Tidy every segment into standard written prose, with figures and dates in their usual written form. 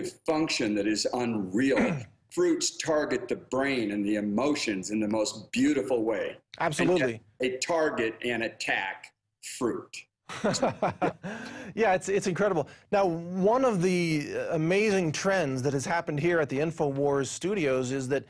function that is unreal. Fruits target the brain and the emotions in the most beautiful way. Absolutely. They target and attack fruit. Yeah, it's incredible. Now, one of the amazing trends that has happened here at the INFOWARS studios is that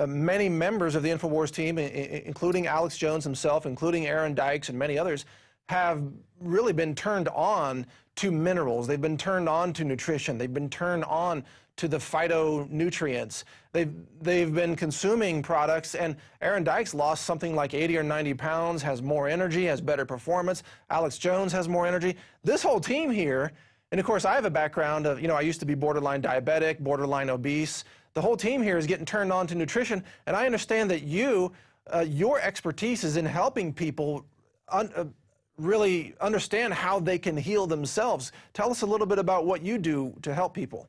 many members of the INFOWARS team, including Alex Jones himself, including Aaron Dykes and many others, have really been turned on to minerals. They've been turned on to nutrition. They've been turned on to the phytonutrients. They've been consuming products, and Aaron Dykes lost something like 80 or 90 pounds, has more energy, has better performance. Alex Jones has more energy. This whole team here, and of course I have a background of, I used to be borderline diabetic, borderline obese. The whole team here is getting turned on to nutrition, and I understand that your expertise is in helping people really understand how they can heal themselves. Tell us a little bit about what you do to help people.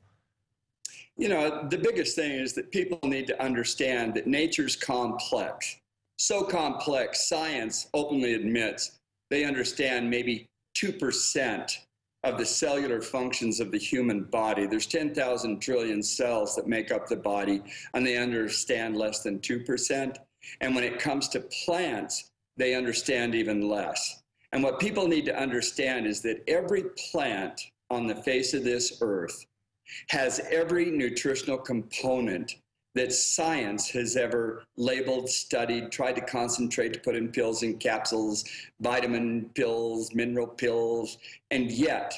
The biggest thing is that people need to understand that nature's complex. So complex, science openly admits they understand maybe 2% of the cellular functions of the human body. There's 10,000 trillion cells that make up the body, and they understand less than 2%. And when it comes to plants, they understand even less. And what people need to understand is that every plant on the face of this earth has every nutritional component that science has ever labeled, studied, tried to concentrate to put in pills and capsules, vitamin pills, mineral pills, and yet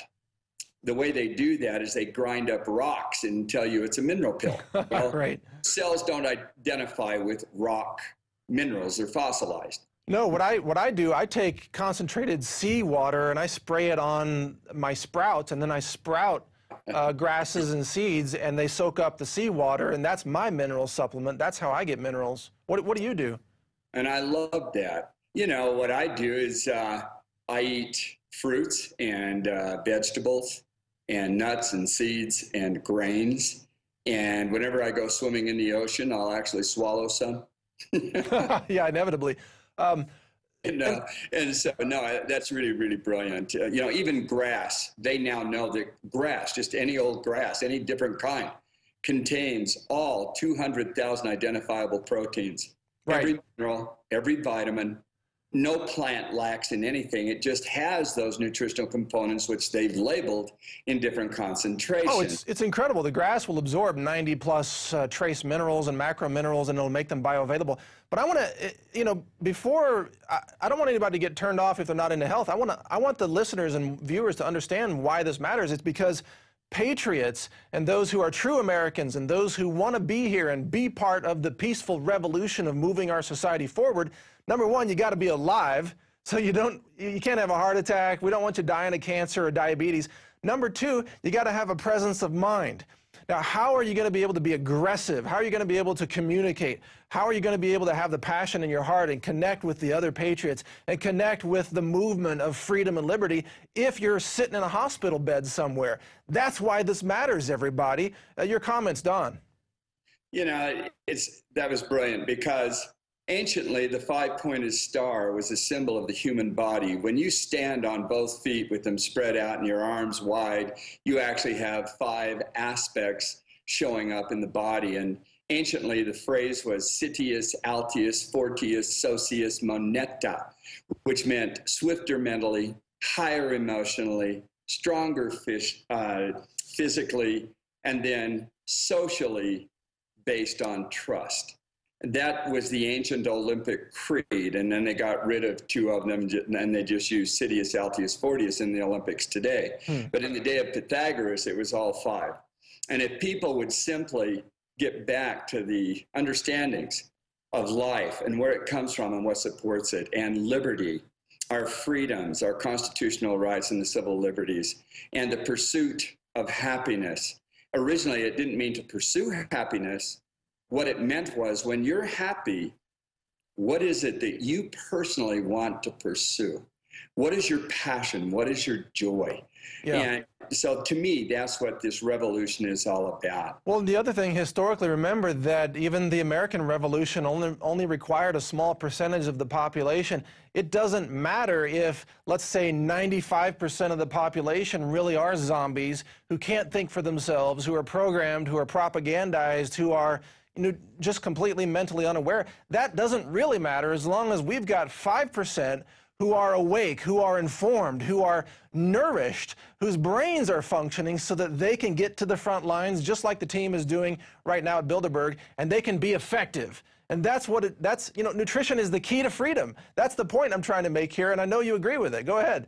the way they do that is they grind up rocks and tell you it's a mineral pill. Well, right. Cells don't identify with rock minerals, they're fossilized. No, what I do, I take concentrated seawater and I spray it on my sprouts, and then I sprout grasses and seeds, and they soak up the seawater, and that's my mineral supplement. That's how I get minerals. What do you do? And I love that. What I do is I eat fruits and vegetables and nuts and seeds and grains. And whenever I go swimming in the ocean, I'll actually swallow some. Yeah, inevitably. And so, no, that's really, really brilliant. Even grass, they now know that grass, just any old grass, any different kind, contains all 200,000 identifiable proteins. Right. Every mineral, every vitamin. No plant lacks in anything. It just has those nutritional components which they've labeled in different concentrations. Oh, it's incredible. The grass will absorb 90 plus trace minerals and macro minerals, and it'll make them bioavailable. But I want to, I don't want anybody to get turned off if they're not into health. I want the listeners and viewers to understand why this matters. It's because patriots and those who are true Americans and those who want to be here and be part of the peaceful revolution of moving our society forward, number one, you got to be alive, so you can't have a heart attack. We don't want you dying of cancer or diabetes. Number two, you got to have a presence of mind. Now, how are you going to be able to be aggressive? How are you going to be able to communicate? How are you going to be able to have the passion in your heart and connect with the other patriots and connect with the movement of freedom and liberty if you're sitting in a hospital bed somewhere? That's why this matters, everybody. Your comments, Don. That was brilliant, because anciently, the five-pointed star was a symbol of the human body. When you stand on both feet with them spread out and your arms wide, you actually have 5 aspects showing up in the body. And anciently, the phrase was Citius, Altius, Fortius, Socius, Moneta, which meant swifter mentally, higher emotionally, stronger physically, and then socially based on trust. That was the ancient Olympic creed, and then they got rid of 2 of them, and they just used Citius, Altius, Fortius in the Olympics today. But in the day of Pythagoras, it was all 5. And if people would simply get back to the understandings of life and where it comes from and what supports it, and liberty, our freedoms, our constitutional rights and the civil liberties, and the pursuit of happiness. Originally, it didn't mean to pursue happiness. What it meant was, when you're happy, what is it that you personally want to pursue? What is your passion? What is your joy? Yeah. And so to me, that's what this revolution is all about. Well, the other thing, historically, remember that even the American Revolution only required a small percentage of the population. It doesn't matter if, let's say, 95% of the population really are zombies who can't think for themselves, who are programmed, who are propagandized, who are just completely mentally unaware. That doesn't really matter as long as we've got 5% who are awake, who are informed, who are nourished, whose brains are functioning so that they can get to the front lines, just like the team is doing right now at Bilderberg, and they can be effective. And that's what nutrition is the key to freedom. That's the point I'm trying to make here, and I know you agree with it. Go ahead.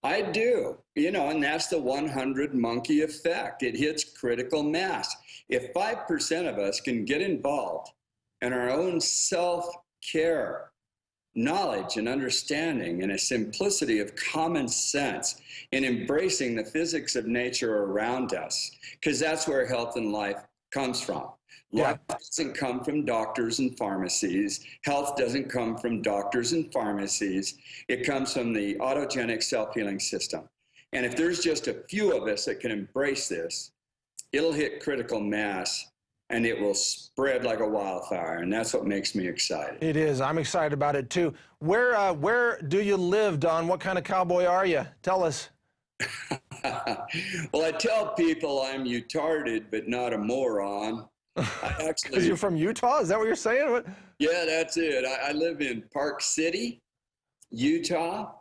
I do, and that's the 100 monkey effect. It hits critical mass. If 5% of us can get involved in our own self-care, knowledge and understanding, and a simplicity of common sense in embracing the physics of nature around us, because that's where health and life comes from. Life doesn't come from doctors and pharmacies. Health doesn't come from doctors and pharmacies. It comes from the autogenic self-healing system. And if there's just a few of us that can embrace this, it'll hit critical mass and it will spread like a wildfire, and that's what makes me excited. It is. I'm excited about it, too. Where do you live, Don? What kind of cowboy are you? Tell us. Well, I tell people I'm retarded, but not a moron. Because you're from Utah? Is that what you're saying? What? Yeah, that's it. I live in Park City, Utah.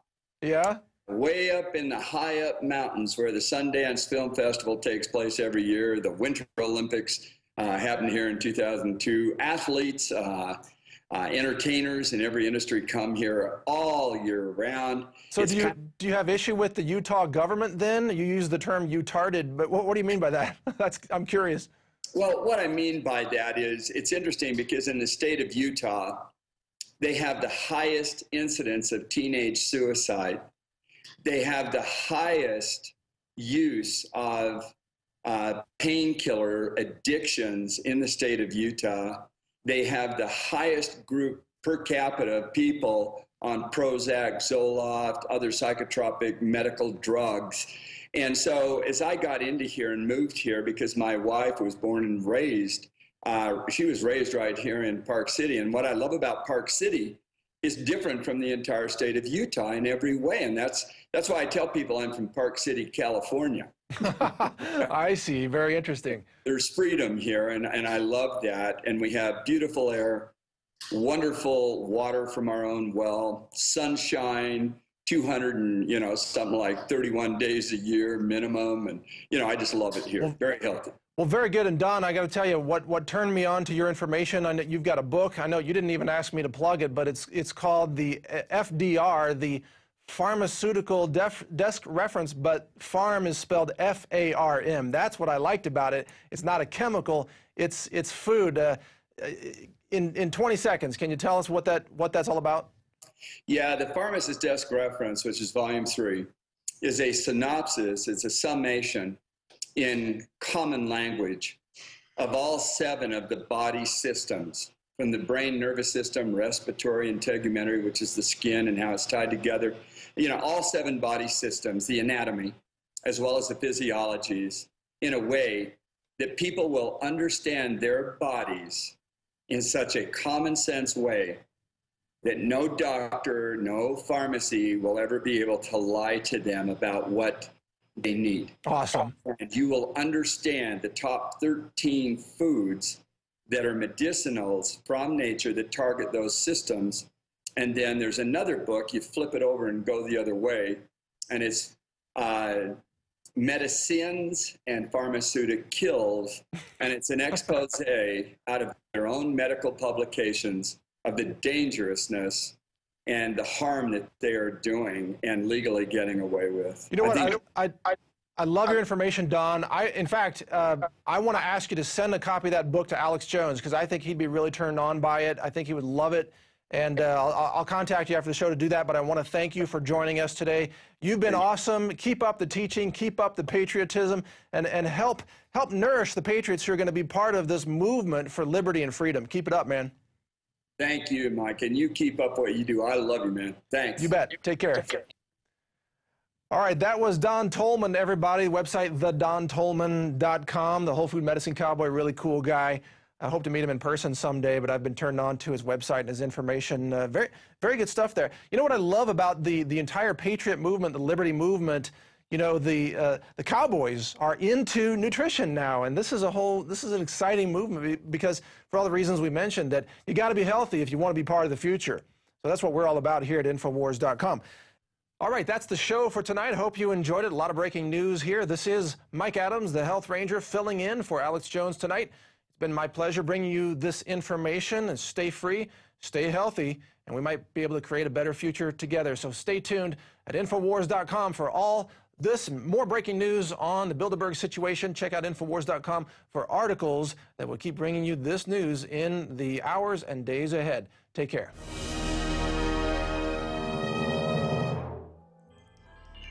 Yeah? Way up in the high up mountains where the Sundance Film Festival takes place every year, the Winter Olympics happened here in 2002. Athletes, entertainers in every industry come here all year round. So do you have issue with the Utah government then? You use the term "utarded," but what do you mean by that? I'm curious. Well, what I mean by that is it's interesting because in the state of Utah, they have the highest incidence of teenage suicide. They have the highest use of painkiller addictions in the state of Utah. They have the highest group per capita of people on Prozac, Zoloft, other psychotropic medical drugs. And so as I got into here and moved here, because my wife was born and raised, she was raised right here in Park City. And what I love about Park City is different from the entire state of Utah in every way. And that's why I tell people I'm from Park City, California. I see. Very interesting. There's freedom here, and I love that. And we have beautiful air, wonderful water from our own well, sunshine, 200 and, something like 31 days a year minimum. And, I just love it here. Very healthy. Well, very good. And Don, I got to tell you, what turned me on to your information, I know you've got a book. I know you didn't even ask me to plug it, but it's called the FDR, the Pharmaceutical Desk Reference, but pharm is spelled F-A-R-M. That's what I liked about it. It's not a chemical, it's food. In 20 seconds, can you tell us what that's all about? Yeah, the Pharmacist Desk Reference, which is volume 3, is a synopsis, it's a summation in common language of all 7 of the body systems, from the brain, nervous system, respiratory, and tegumentary, which is the skin and how it's tied together. All 7 body systems, the anatomy, as well as the physiologies, in a way that people will understand their bodies in such a common sense way that no doctor, no pharmacy will ever be able to lie to them about what they need. Awesome. And you will understand the top 13 foods that are medicinals from nature that target those systems. And then there's another book, you flip it over and go the other way, and it's Medicines and Pharmaceuticals, and it's an expose out of their own medical publications of the dangerousness and the harm that they are doing and legally getting away with. You know what? I love your information, Don. In fact, I want to ask you to send a copy of that book to Alex Jones, because I think he'd be really turned on by it. I think he would love it. And I'll contact you after the show to do that, but I want to thank you for joining us today. You've been awesome. Keep up the teaching, keep up the patriotism, and help nourish the patriots who are going to be part of this movement for liberty and freedom. Keep it up, man. Thank you, Mike, and you keep up what you do. I love you, man. Thanks. You bet. Take care. All right, that was Don Tolman, everybody. Website, thedontolman.com. The Whole Food Medicine Cowboy, really cool guy. I hope to meet him in person someday, but I've been turned on to his website and his information. Very, very good stuff there. You know what I love about the entire Patriot movement, the Liberty movement? You know, the Cowboys are into nutrition now, and this is an exciting movement because for all the reasons we mentioned, that you got to be healthy if you want to be part of the future. So that's what we're all about here at INFOWARS.com. All right, that's the show for tonight. I hope you enjoyed it. A lot of breaking news here. This is Mike Adams, the Health Ranger, filling in for Alex Jones tonight. It's been my pleasure bringing you this information, and stay free, stay healthy, and we might be able to create a better future together. So stay tuned at INFOWARS.com for all this and more breaking news on the Bilderberg situation. Check out INFOWARS.com for articles that will keep bringing you this news in the hours and days ahead. Take care.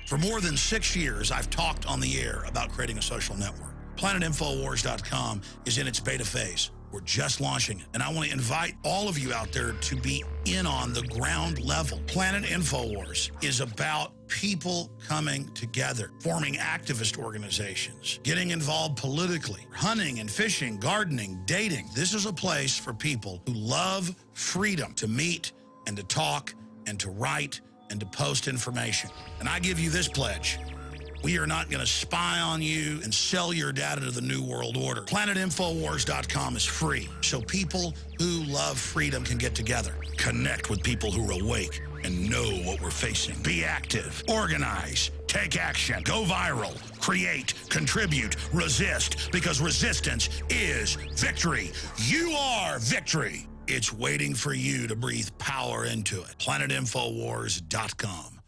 For more than 6 years, I've talked on the air about creating a social network. PlanetInfoWars.com is in its beta phase. We're just launching it, and I want to invite all of you out there to be in on the ground level. Planet InfoWars is about people coming together, forming activist organizations, getting involved politically, hunting and fishing, gardening, dating. This is a place for people who love freedom to meet and to talk and to write and to post information. And I give you this pledge. We are not going to spy on you and sell your data to the New World Order. PlanetInfoWars.com is free, so people who love freedom can get together, connect with people who are awake and know what we're facing. Be active, organize, take action, go viral, create, contribute, resist, because resistance is victory. You are victory. It's waiting for you to breathe power into it. PlanetInfoWars.com.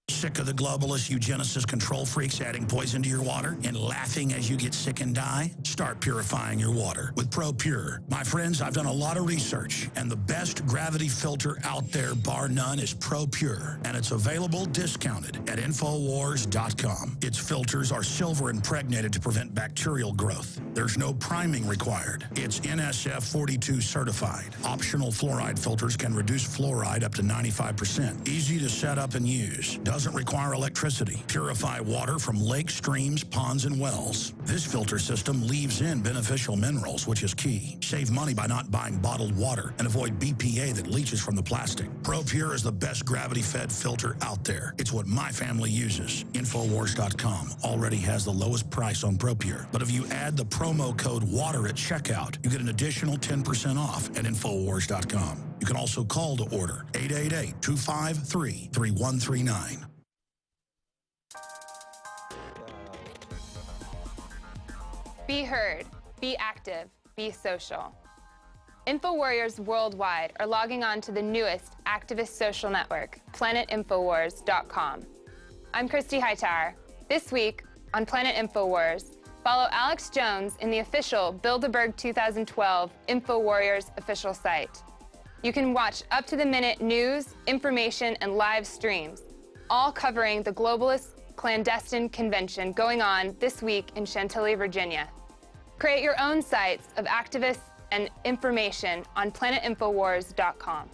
Sick of the globalist, eugenicist, control freaks adding poison to your water and laughing as you get sick and die? Start purifying your water with ProPure. My friends, I've done a lot of research, and the best gravity filter out there, bar none, is ProPure, and it's available discounted at InfoWars.com. Its filters are silver impregnated to prevent bacterial growth. There's no priming required. It's NSF 42 certified. Optional fluoride filters can reduce fluoride up to 95%. Easy to set up and use. Doesn't require electricity. Purify water from lakes, streams, ponds, and wells. This filter system leaves in beneficial minerals, which is key. Save money by not buying bottled water and avoid BPA that leaches from the plastic. ProPure is the best gravity-fed filter out there. It's what my family uses. InfoWars.com already has the lowest price on ProPure. But if you add the promo code WATER at checkout, you get an additional 10% off at InfoWars.com. You can also call to order 888-253-3139. Be heard, be active, be social. InfoWarriors worldwide are logging on to the newest activist social network, PlanetInfoWars.com. I'm Christy Hightower. This week on Planet InfoWars, follow Alex Jones in the official Bilderberg 2012 InfoWarriors official site. You can watch up-to-the-minute news, information, and live streams, all covering the globalist clandestine convention going on this week in Chantilly, Virginia. Create your own sites of activists and information on PlanetInfoWars.com.